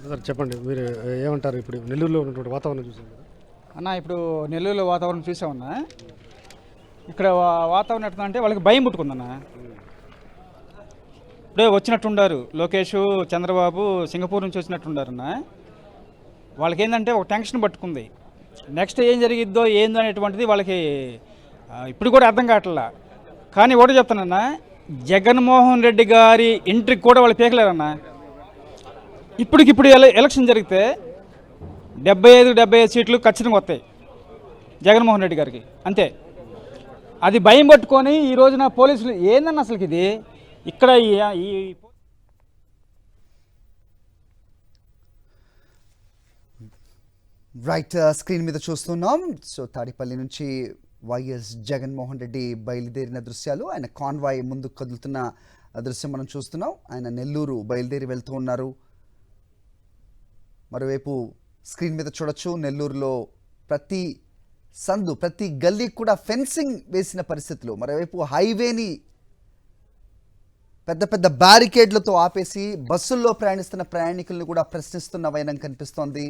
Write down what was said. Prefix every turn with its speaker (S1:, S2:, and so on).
S1: Sir చెప్పండి, మీరు ఏమంటారు? ఇప్పుడు నెల్లూరులో ఉన్నటువంటి వాతావరణం చూసాం కదా.
S2: అన్న ఇప్పుడు నెల్లూరులో వాతావరణం చూసామన్నా. ఇక్కడ వాతావరణం ఎట్లా అంటే వాళ్ళకి భయం పుట్టుకుందన్న. ఇప్పుడే వచ్చినట్టుండారు లోకేష్, చంద్రబాబు సింగపూర్ నుంచి వచ్చినట్టుండారన్న. వాళ్ళకి ఏంటంటే ఒక టెన్షన్ పట్టుకుంది. నెక్స్ట్ ఏం జరిగిద్దో ఏందో అనేటువంటిది వాళ్ళకి ఇప్పుడు కూడా అర్థం కావట్లా. కానీ ఒకటి చెప్తానన్నా, జగన్మోహన్ రెడ్డి గారి ఎంట్రీకి కూడా వాళ్ళు పీకలేరన్న. ఇప్పటికిప్పుడు ఎలక్షన్ జరిగితే 75 సీట్లు ఖచ్చితంగా వస్తాయి జగన్మోహన్ రెడ్డి గారికి, అంతే. అది భయం పట్టుకొని ఈ రోజున పోలీసులు ఏందన్న అసలుకి ఇది ఇక్కడ ఈ
S3: రైట్, స్క్రీన్ మీద చూస్తున్నాం. సో తాడిపల్లి నుంచి వైఎస్ జగన్మోహన్ రెడ్డి బయలుదేరిన దృశ్యాలు, ఆయన కాన్వాయ్ ముందు కదులుతున్న దృశ్యం మనం చూస్తున్నాం. ఆయన నెల్లూరు బయలుదేరి వెళ్తూ ఉన్నారు. మరోవైపు స్క్రీన్ మీద చూడొచ్చు, నెల్లూరులో ప్రతి సందు ప్రతి గల్లీ కూడా ఫెన్సింగ్ వేసిన పరిస్థితులు. మరోవైపు హైవేని పెద్ద పెద్ద బ్యారికేడ్లతో ఆపేసి బస్సుల్లో ప్రయాణిస్తున్న ప్రయాణికులను కూడా ప్రశ్నిస్తున్న వైనం కనిపిస్తోంది.